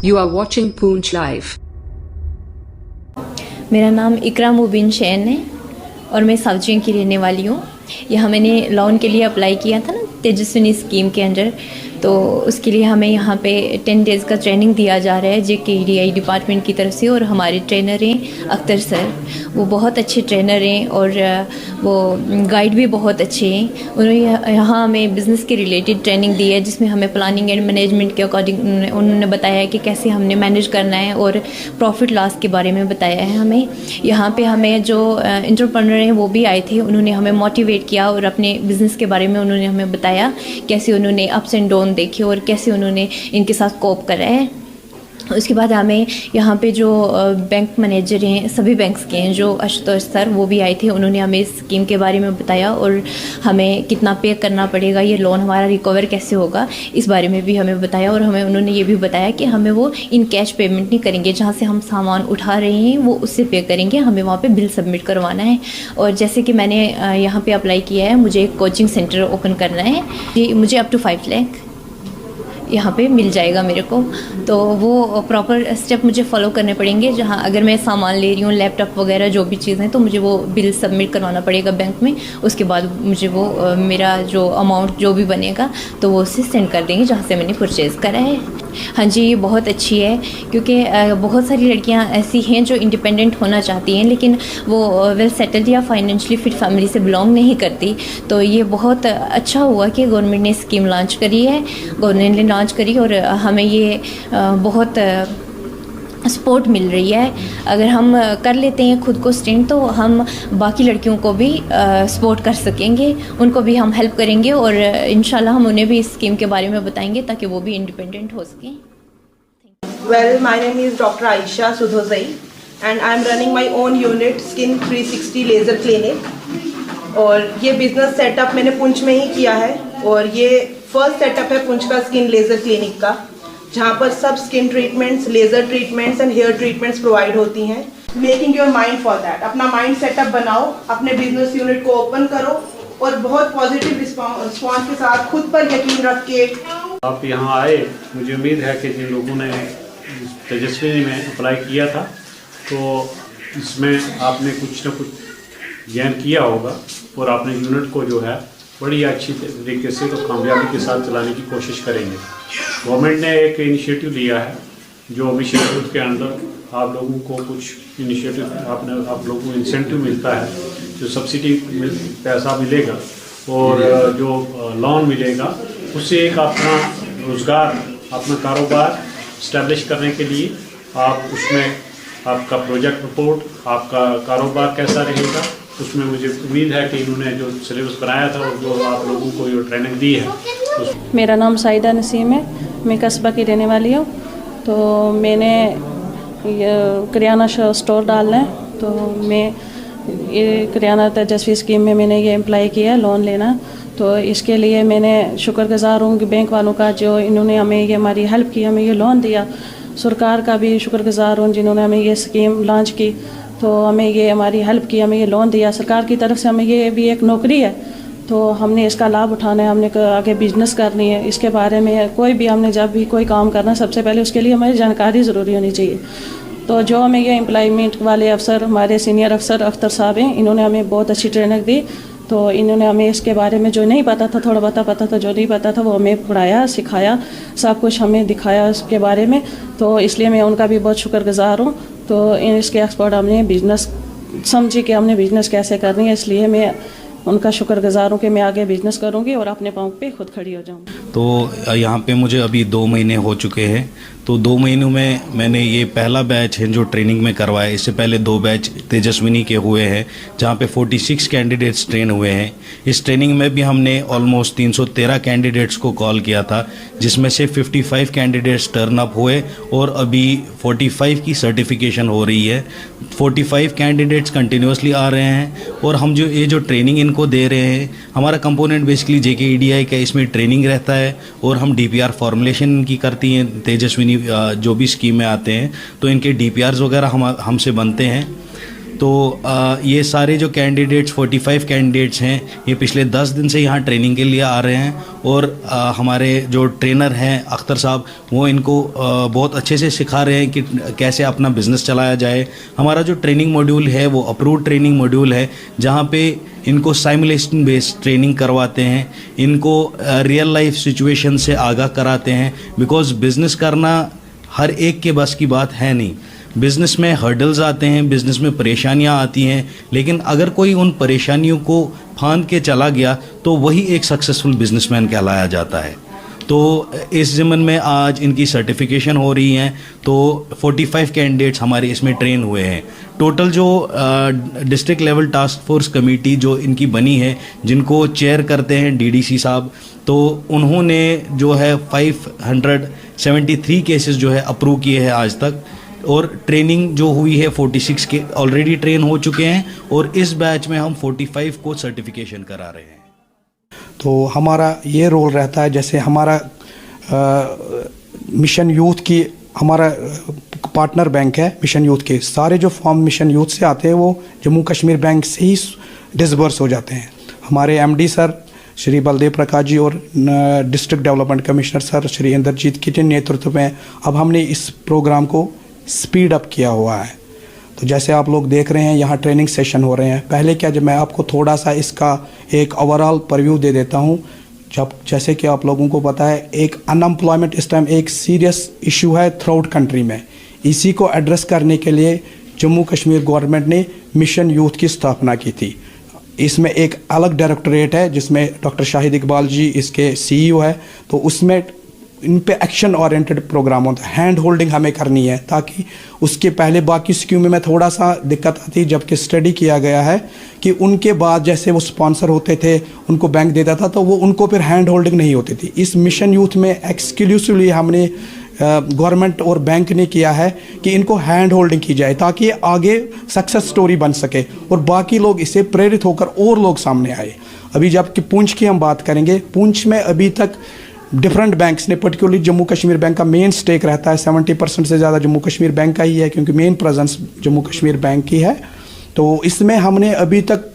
You are watching Poonch Live. मेरा नाम इकरा मुबिन शैन है और मैं सब्जियों की रहने वाली हूँ। यहाँ मैंने लोन के लिए अप्लाई किया था ना तेजस्विनी स्कीम के अंडर, तो उसके लिए हमें यहाँ पे 10 डेज़ का ट्रेनिंग दिया जा रहा है JKEDI डिपार्टमेंट की तरफ से। और हमारे ट्रेनर हैं अख्तर सर, वो बहुत अच्छे ट्रेनर हैं और वो गाइड भी बहुत अच्छे हैं। उन्होंने यहाँ हमें बिज़नेस के रिलेटेड ट्रेनिंग दी है, जिसमें हमें प्लानिंग एंड मैनेजमेंट के अकॉर्डिंग उन्होंने बताया है कि कैसे हमने मैनेज करना है और प्रॉफिट लॉस के बारे में बताया है हमें। यहाँ पे हमें जो एंटरप्रेन्योर हैं वो भी आए थे, उन्होंने हमें मोटिवेट किया और अपने बिज़नेस के बारे में उन्होंने हमें बताया कैसे उन्होंने अप्स एंड डाउन देखे और कैसे उन्होंने इनके साथ कोप करा है। उसके बाद हमें यहाँ पे जो बैंक मैनेजर हैं सभी बैंक्स के हैं, जो आशुतोष सर, वो भी आए थे। उन्होंने हमें इस स्कीम के बारे में बताया और हमें कितना पे करना पड़ेगा, ये लोन हमारा रिकवर कैसे होगा, इस बारे में भी हमें बताया। और हमें उन्होंने ये भी बताया कि हमें वो इन कैश पेमेंट नहीं करेंगे, जहाँ से हम सामान उठा रहे हैं वो उससे पे करेंगे, हमें वहाँ पर बिल सबमिट करवाना है। और जैसे कि मैंने यहाँ पर अप्लाई किया है, मुझे एक कोचिंग सेंटर ओपन करना है, कि मुझे अप टू 5 लाख यहाँ पे मिल जाएगा मेरे को। तो वो प्रॉपर स्टेप मुझे फॉलो करने पड़ेंगे, जहाँ अगर मैं सामान ले रही हूँ, लैपटॉप वगैरह जो भी चीज़ें, तो मुझे वो बिल सबमिट करवाना पड़ेगा बैंक में। उसके बाद मुझे वो मेरा जो अमाउंट जो भी बनेगा तो वो उससे सेंड कर देंगे जहाँ से मैंने परचेज़ करा है। हाँ जी, ये बहुत अच्छी है, क्योंकि बहुत सारी लड़कियाँ ऐसी हैं जो इंडिपेंडेंट होना चाहती हैं, लेकिन वो वेल सेटल्ड या फाइनेंशियली फिट फैमिली से बिलोंग नहीं करती। तो ये बहुत अच्छा हुआ कि गवर्नमेंट ने स्कीम लॉन्च करी है, गवर्नमेंट ने लॉन्च करी और हमें ये बहुत सपोर्ट मिल रही है। अगर हम कर लेते हैं खुद को स्टैंड, तो हम बाकी लड़कियों को भी सपोर्ट कर सकेंगे, उनको भी हम हेल्प करेंगे और इंशाल्लाह हम उन्हें भी इस स्कीम के बारे में बताएंगे ताकि वो भी इंडिपेंडेंट हो सकें। Well, my name is Dr. Aisha Sudhozai and I am running my own unit Skin 360 Laser Clinic। और ये बिजनेस सेटअप मैंने पुंछ में ही किया है और ये फर्स्ट सेटअप है पुंछ का स्किन लेज़र क्लिनिक का, जहाँ पर सब skin treatments, laser treatments and hair treatments provide होती हैं। Making your mind for that, अपना माइंड सेटअप बनाओ, अपने बिजनेस यूनिट को ओपन करो और बहुत पॉजिटिव रिस्पॉन्स के साथ खुद पर यकीन रख के आप यहाँ आए। मुझे उम्मीद है कि जिन लोगों ने तेजस्विनी में अप्लाई किया था, तो इसमें आपने कुछ ना कुछ गेन किया होगा और आपने यूनिट को जो है बड़ी अच्छी तरीके से तो कामयाबी के साथ चलाने की कोशिश करेंगे। गवर्नमेंट ने एक इनिशिएटिव लिया है, जो इनिशिएटिव के अंदर आप लोगों को कुछ इनिशिएटिव आप लोगों को इंसेंटिव मिलता है, जो सब्सिडी पैसा मिलेगा और जो लोन मिलेगा, उससे एक अपना रोज़गार, अपना कारोबार इस्टेब्लिश करने के लिए आप उसमें आपका प्रोजेक्ट रिपोर्ट, आपका कारोबार कैसा रहेगा, उसमें मुझे उम्मीद है कि इन्होंने जो सिलेबस बनाया था और जो आप लोगों को जो ट्रेनिंग दी है। मेरा नाम साइदा नसीम है, मैं कस्बा की रहने वाली हूँ। तो मैंने किराना स्टोर डालना है, तो मैं ये किराना तेजस्वी स्कीम में मैंने ये अप्लाई किया है, लोन लेना। तो इसके लिए मैंने शुक्रगुजार हूँ कि बैंक वालों का, जो इन्होंने हमें ये हमारी हेल्प की, हमें ये लोन दिया। सरकार का भी शुक्रगुजार हूँ जिन्होंने हमें ये स्कीम लॉन्च की, तो हमें ये हमारी हेल्प की, हमें ये लोन दिया। सरकार की तरफ से हमें ये भी एक नौकरी है, तो हमने इसका लाभ उठाना है, हमने आगे बिजनेस करनी है। इसके बारे में कोई भी हमने जब भी कोई काम करना, सबसे पहले उसके लिए हमारी जानकारी ज़रूरी होनी चाहिए। तो जो हमें ये एम्प्लॉयमेंट वाले अफसर, हमारे सीनियर अफसर अख्तर साहब हैं, इन्होंने हमें बहुत अच्छी ट्रेनिंग दी। तो इन्होंने हमें इसके बारे में जो नहीं पता था, थोड़ा बहुत पता था, जो नहीं पता था वो हमें पढ़ाया, सिखाया, सब कुछ हमें दिखाया इसके बारे में। तो इसलिए मैं उनका भी बहुत शुक्रगुजार हूँ। तो इसके एक्सपर्ट हमने बिजनेस समझी कि हमने बिजनेस कैसे करनी है, इसलिए मैं उनका शुक्रगुजार हूँ कि मैं आगे बिजनेस करूँगी और अपने पाँव पे खुद खड़ी हो जाऊँ। तो यहाँ पे मुझे अभी 2 महीने हो चुके हैं। तो 2 महीनों में मैंने ये पहला बैच है जो ट्रेनिंग में करवाया। इससे पहले 2 बैच तेजस्विनी के हुए हैं, जहाँ पे 46 कैंडिडेट्स ट्रेन हुए हैं। इस ट्रेनिंग में भी हमने ऑलमोस्ट 313 कैंडिडेट्स को कॉल किया था, जिसमें से 55 कैंडिडेट्स टर्न अप हुए और अभी 45 की सर्टिफिकेशन हो रही है। 45 कैंडिडेट्स कंटिन्यूसली आ रहे हैं और हम जो ये जो ट्रेनिंग इनको दे रहे हैं, हमारा कंपोनेंट बेसिकली JKEDI का इसमें ट्रेनिंग रहता है और हम DPR फॉर्मुलेशन इनकी करती हैं। तेजस्विनी जो भी स्कीम में आते हैं तो इनके DPRs वगैरह हमसे बनते हैं। तो ये सारे जो कैंडिडेट्स 45 कैंडिडेट्स हैं, ये पिछले 10 दिन से यहाँ ट्रेनिंग के लिए आ रहे हैं और हमारे जो ट्रेनर हैं अख्तर साहब, वो इनको बहुत अच्छे से सिखा रहे हैं कि कैसे अपना बिज़नेस चलाया जाए। हमारा जो ट्रेनिंग मॉड्यूल है वो अप्रूव्ड ट्रेनिंग मॉड्यूल है, जहाँ पे इनको साइमुलेशन बेस्ड ट्रेनिंग करवाते हैं, इनको रियल लाइफ सिचुएशन से आगाह कराते हैं। बिकॉज़ बिज़नेस करना हर एक के बस की बात है नहीं। बिज़नेस में हर्डल्स आते हैं, बिज़नेस में परेशानियां आती हैं, लेकिन अगर कोई उन परेशानियों को फांद के चला गया तो वही एक सक्सेसफुल बिजनेसमैन कहलाया जाता है। तो इस ज़िम्मन में आज इनकी सर्टिफिकेशन हो रही हैं। तो 45 कैंडिडेट्स हमारे इसमें ट्रेन हुए हैं। टोटल जो district level task force committee जो इनकी बनी है, जिनको चेयर करते हैं डीडीसी साहब, तो उन्होंने जो है 573 केसेस जो है अप्रूव किए हैं आज तक, और ट्रेनिंग जो हुई है 46 के ऑलरेडी ट्रेन हो चुके हैं, और इस बैच में हम 45 को सर्टिफिकेशन करा रहे हैं। तो हमारा ये रोल रहता है, जैसे हमारा मिशन यूथ की हमारा पार्टनर बैंक है मिशन यूथ के, सारे जो फॉर्म मिशन यूथ से आते हैं वो जम्मू कश्मीर बैंक से ही डिसबर्स हो जाते हैं। हमारे एमडी सर श्री बलदेव प्रकाश जी और district development commissioner sir Shri Indrajit के नेतृत्व में अब हमने इस प्रोग्राम को स्पीड अप किया हुआ है। तो जैसे आप लोग देख रहे हैं यहाँ ट्रेनिंग सेशन हो रहे हैं। पहले क्या, जब मैं आपको थोड़ा सा इसका एक ओवरऑल परव्यू दे देता हूँ। जब जैसे कि आप लोगों को पता है, एक अनएम्प्लॉयमेंट इस टाइम एक सीरियस इशू है थ्रू आउट कंट्री में। इसी को एड्रेस करने के लिए जम्मू कश्मीर गवर्नमेंट ने मिशन यूथ की स्थापना की थी। इसमें एक अलग डायरेक्टोरेट है जिसमें डॉक्टर शाहिद इकबाल जी इसके सीईओ है। तो उसमें इन पे एक्शन ओरिएंटेड प्रोग्राम होता है, हैंड होल्डिंग हमें करनी है, ताकि उसके पहले बाकी स्कीम में थोड़ा सा दिक्कत आती, जबकि स्टडी किया गया है कि उनके बाद जैसे वो स्पॉन्सर होते थे, उनको बैंक देता था, तो वो उनको फिर हैंड होल्डिंग नहीं होती थी। इस मिशन यूथ में एक्सक्लूसिवली हमने गवर्नमेंट और बैंक ने किया है कि इनको हैंड होल्डिंग की जाए, ताकि आगे सक्सेस स्टोरी बन सके और बाकी लोग इससे प्रेरित होकर और लोग सामने आए। अभी जबकि पुंछ की हम बात करेंगे, पुंछ में अभी तक डिफरेंट बैंक्स ने, पर्टिकुलरली जम्मू कश्मीर बैंक का मेन स्टेक रहता है, 70% से ज़्यादा जम्मू कश्मीर बैंक का ही है, क्योंकि main presence Jammu Kashmir bank की है। तो इसमें हमने अभी तक,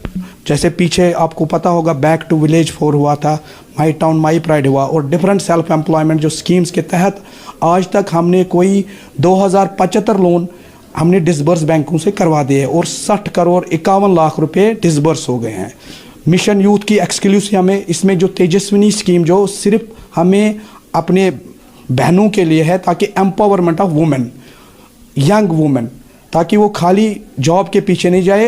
जैसे पीछे आपको पता होगा बैक टू विलेज 4 हुआ था, माई टाउन माई प्राइड हुआ, और डिफरेंट सेल्फ एम्प्लॉयमेंट जो स्कीम्स के तहत आज तक हमने कोई 2075 लोन हमने डिसबर्स बैंकों से करवा दिए और 60 करोड़ 51 लाख रुपए डिसबर्स हो गए हैं। मिशन यूथ की एक्सक्लूसिव हमें इसमें जो तेजस्विनी स्कीम जो सिर्फ हमें अपने बहनों के लिए है, ताकि empowerment of women, young women, ताकि वो खाली जॉब के पीछे नहीं जाए,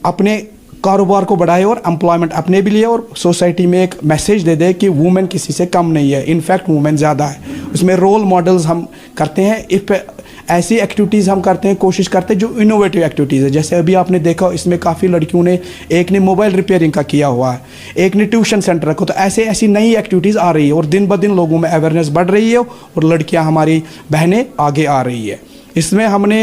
अपने कारोबार को बढ़ाए और एम्प्लॉयमेंट अपने भी लिए और सोसाइटी में एक मैसेज दे दे कि वुमेन किसी से कम नहीं है, इनफैक्ट वुमेन ज़्यादा है। उसमें रोल मॉडल्स हम करते हैं, ऐसी एक्टिविटीज़ हम करते हैं, कोशिश करते हैं जो इनोवेटिव एक्टिविटीज़ है। जैसे अभी आपने देखा इसमें काफ़ी लड़कियों ने, एक ने मोबाइल रिपेयरिंग का किया हुआ है, एक ने ट्यूशन सेंटर रखा। तो ऐसी नई एक्टिविटीज़ आ रही है और दिन ब दिन लोगों में अवेयरनेस बढ़ रही है और लड़कियां हमारी बहनें आगे आ रही है। इसमें हमने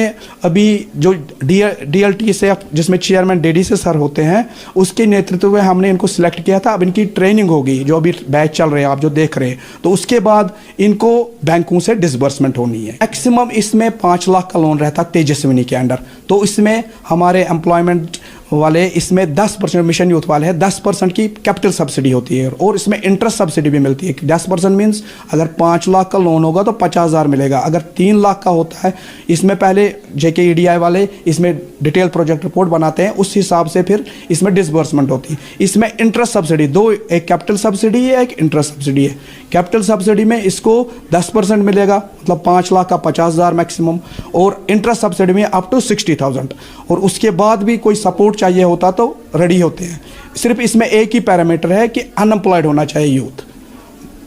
अभी जो DLT से, जिसमें चेयरमैन डीडीसी सर होते हैं, उसके नेतृत्व में हमने इनको सिलेक्ट किया था। अब इनकी ट्रेनिंग होगी, जो अभी बैच चल रहे हैं आप जो देख रहे हैं, तो उसके बाद इनको बैंकों से डिसबर्समेंट होनी है। मैक्सिमम इसमें 5 लाख का लोन रहता तेजस्विनी के अंडर। तो इसमें हमारे एम्प्लॉयमेंट वाले, इसमें 10% मिशन यूथ वाले हैं, 10% की कैपिटल सब्सिडी होती है और इसमें इंटरेस्ट सब्सिडी भी मिलती है। 10% मीन्स अगर 5 लाख का लोन होगा तो 50,000 मिलेगा। अगर 3 लाख का होता है, इसमें पहले JKEDI वाले इसमें डिटेल प्रोजेक्ट रिपोर्ट बनाते हैं, उस हिसाब से फिर इसमें डिसबर्समेंट होती है। इसमें इंटरेस्ट सब्सिडी दो, एक कैपिटल सब्सिडी है, एक इंटरेस्ट सब्सिडी है। कैपिटल सब्सिडी में इसको 10% मिलेगा, मतलब 5 लाख का 50,000 मैक्सिमम, और इंटरेस्ट सब्सिडी में अप टू 60,000। और उसके बाद भी कोई सपोर्ट चाहिए होता तो रेडी होते हैं। सिर्फ इसमें एक ही पैरामीटर है कि अनएम्प्लॉयड होना चाहिए यूथ।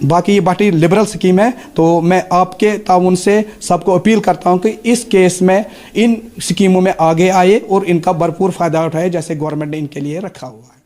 बाकी ये बाकी लिबरल स्कीम है। तो मैं आपके ताउन से सबको अपील करता हूं कि इस केस में इन स्कीमों में आगे आए और इनका भरपूर फ़ायदा उठाए, जैसे गवर्नमेंट ने इनके लिए रखा हुआ है।